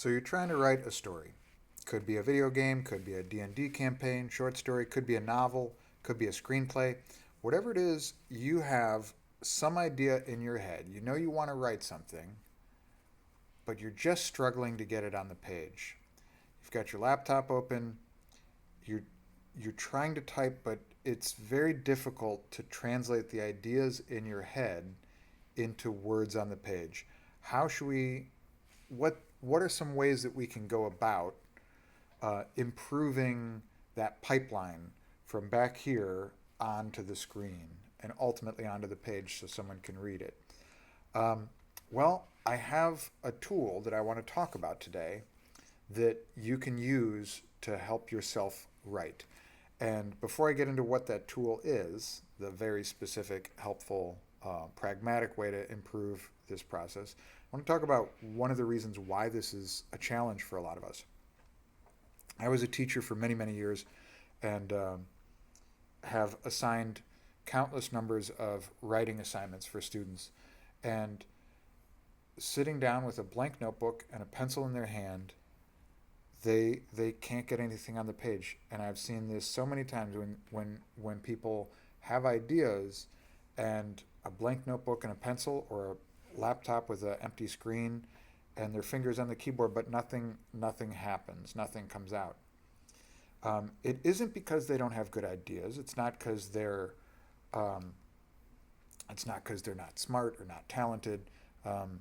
So you're trying to write a story. Could be a video game, could be a D&D campaign, short story, could be a novel, could be a screenplay. Whatever it is, you have some idea in your head. You know you want to write something, but you're just struggling to get it on the page. You've got your laptop open, you're you're trying to type, but it's very difficult to translate the ideas in your head into words on the page. How should we what are some ways that we can go about improving that pipeline from back here onto the screen and ultimately onto the page so someone can read it? Um, well, I have a tool that I want to talk about today that you can use to help yourself write. And before I get into what that tool is, the very specific, helpful, pragmatic way to improve this process, I want to talk about one of the reasons why this is a challenge for a lot of us. I was a teacher for many, many years and have assigned countless numbers of writing assignments for students. And sitting down with a blank notebook and a pencil in their hand, they can't get anything on the page. And I've seen this so many times when people have ideas and a blank notebook and a pencil, or a laptop with an empty screen and their fingers on the keyboard, but nothing happens, nothing comes out. It isn't because they don't have good ideas. Um, it's not because they're not smart or not talented. Um,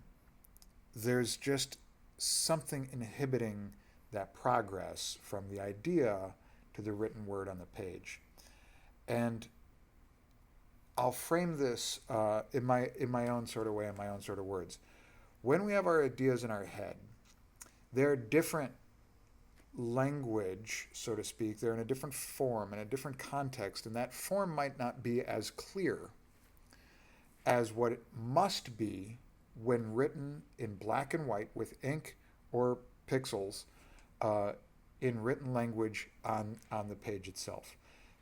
there's just something inhibiting that progress from the idea to the written word on the page. And I'll frame this in my own sort of way, in my own sort of words. When we have our ideas in our head, they're different language, so to speak. They're in a different form, in a different context, and that form might not be as clear as what it must be when written in black and white with ink or pixels uh, in written language on the page itself.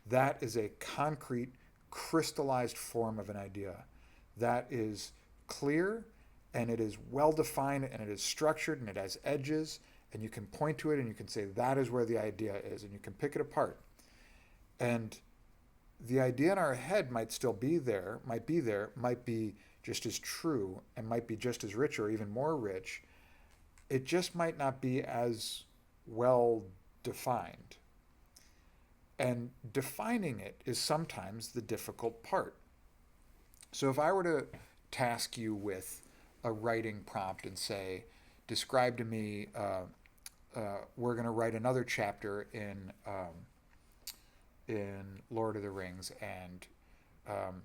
That is a concrete, crystallized form of an idea. That is clear and it is well defined and it is structured and it has edges and you can point to it and you can say that is where the idea is and you can pick it apart. And the idea in our head might still might be just as true and might be just as rich or even more rich. It just might not be as well defined. And defining it is sometimes the difficult part. So if I were to task you with a writing prompt and say, describe to me, we're going to write another chapter in Lord of the Rings, and um,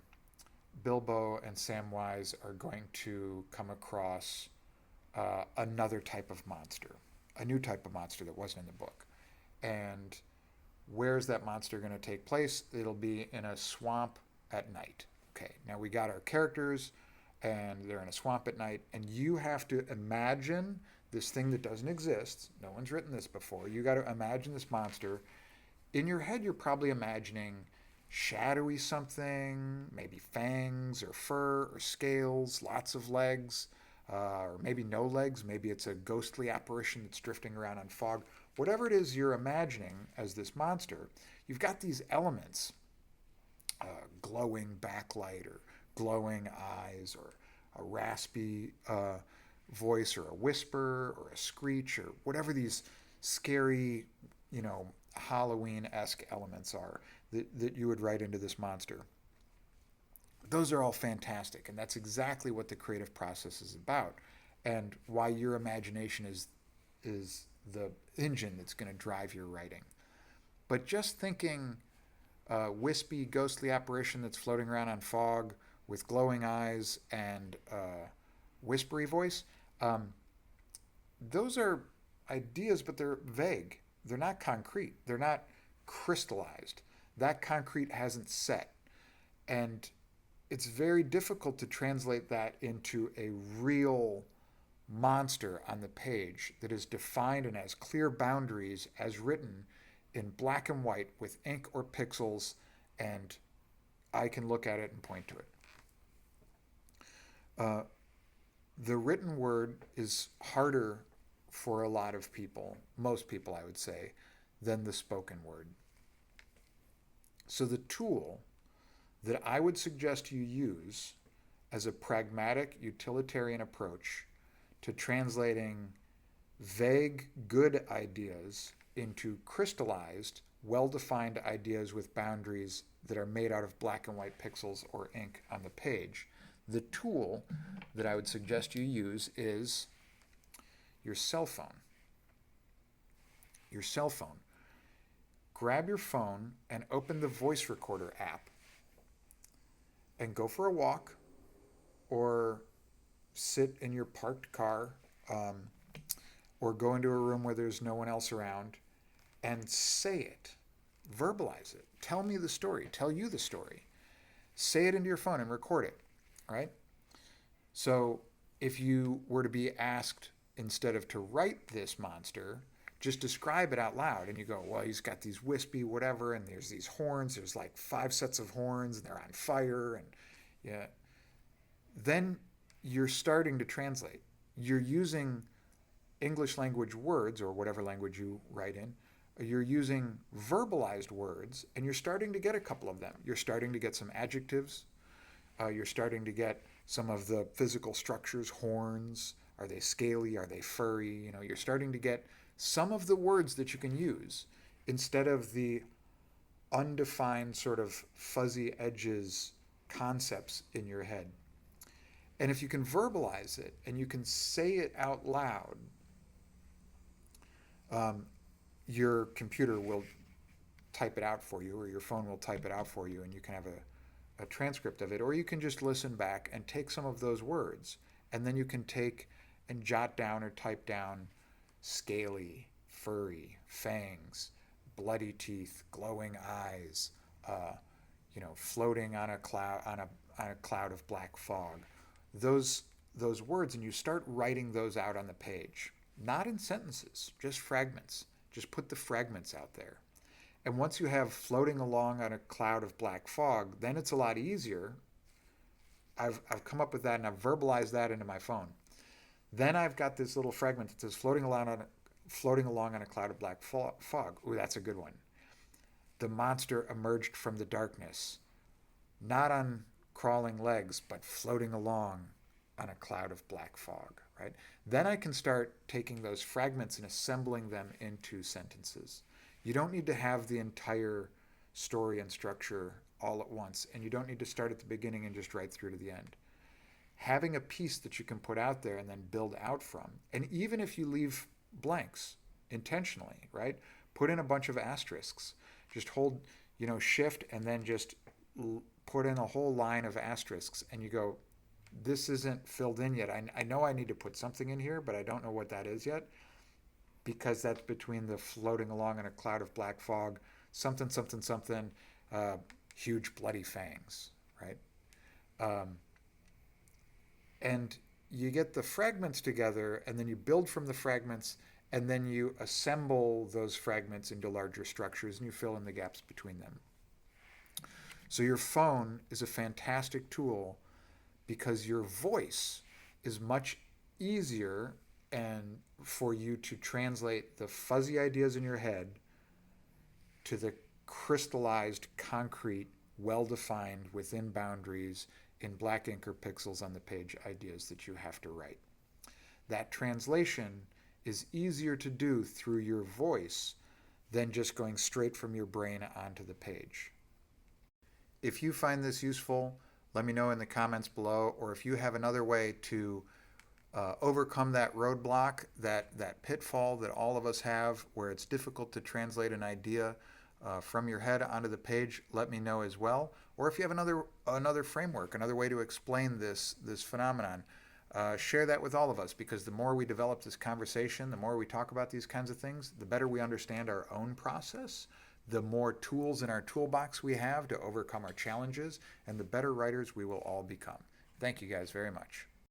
Bilbo and Samwise are going to come across another type of monster, a new type of monster that wasn't in the book. And where's that monster going to take place? It'll be in a swamp at night. Okay, now we got our characters, and they're in a swamp at night, and you have to imagine this thing that doesn't exist. No one's written this before. You got to imagine this monster. In your head, you're probably imagining shadowy something, maybe fangs or fur or scales, lots of legs, or maybe no legs. Maybe it's a ghostly apparition that's drifting around on fog. Whatever it is you're imagining as this monster, you've got these elements, glowing backlight or glowing eyes or a raspy voice or a whisper or a screech or whatever these scary, you know, Halloween-esque elements are that you would write into this monster. Those are all fantastic, and that's exactly what the creative process is about, and why your imagination is the engine that's going to drive your writing. But just thinking wispy, ghostly apparition that's floating around on fog with glowing eyes and whispery voice, um, those are ideas, but they're vague. They're not concrete. They're not crystallized. That concrete hasn't set. And it's very difficult to translate that into a real monster on the page that is defined and has clear boundaries as written in black and white with ink or pixels, and I can look at it and point to it. Uh, the written word is harder for a lot of people, most people I would say, than the spoken word. So the tool that I would suggest you use as a pragmatic, utilitarian approach to translating vague, good ideas into crystallized, well-defined ideas with boundaries that are made out of black and white pixels or ink on the page. The tool that I would suggest you use is your cell phone. Your cell phone. Grab your phone and open the voice recorder app and go for a walk or sit in your parked car, or go into a room where there's no one else around and say it. Verbalize it. Tell me the story. Tell you the story. Say it into your phone and record it. Right? So if you were to be asked, instead of to write this monster, just describe it out loud, and you go, well, he's got these wispy whatever, and there's these horns, there's like 5 sets of horns, and they're on fire, and yeah, then you're starting to translate. You're using English language words, or whatever language you write in, you're using verbalized words, and you're starting to get a couple of them. You're starting to get some adjectives. You're starting to get some of the physical structures, horns. Are they scaly? Are they furry? You're starting to get some of the words that you can use instead of the undefined sort of fuzzy edges concepts in your head. And if you can verbalize it and you can say it out loud, your computer will type it out for you, or your phone will type it out for you, and you can have a transcript of it. Or you can just listen back and take some of those words, and then you can take and jot down or type down scaly, furry, fangs, bloody teeth, glowing eyes, floating on a cloud of black fog. Those words, and you start writing those out on the page, not in sentences, just fragments. Just put the fragments out there. And once you have floating along on a cloud of black fog, then it's a lot easier. I've come up with that, and I've verbalized that into my phone. Then I've got this little fragment that says floating along on a cloud of black fog. Ooh, that's a good one. The monster emerged from the darkness, not on crawling legs, but floating along on a cloud of black fog, right? Then I can start taking those fragments and assembling them into sentences. You don't need to have the entire story and structure all at once, and you don't need to start at the beginning and just write through to the end. Having a piece that you can put out there and then build out from, and even if you leave blanks intentionally, right? Put in a bunch of asterisks. Just hold, shift, and then just put in a whole line of asterisks, and you go, this isn't filled in yet. I know I need to put something in here, but I don't know what that is yet, because that's between the floating along in a cloud of black fog, something, huge bloody fangs, right? And you get the fragments together, and then you build from the fragments, and then you assemble those fragments into larger structures, and you fill in the gaps between them. So your phone is a fantastic tool because your voice is much easier and for you to translate the fuzzy ideas in your head to the crystallized, concrete, well-defined, within boundaries, in black ink or pixels on the page ideas that you have to write. That translation is easier to do through your voice than just going straight from your brain onto the page. If you find this useful, let me know in the comments below, or if you have another way to overcome that roadblock, that pitfall that all of us have, where it's difficult to translate an idea from your head onto the page, let me know as well. Or if you have another framework, another way to explain this phenomenon, share that with all of us, because the more we develop this conversation, the more we talk about these kinds of things, the better we understand our own process, the more tools in our toolbox we have to overcome our challenges, and the better writers we will all become. Thank you guys very much.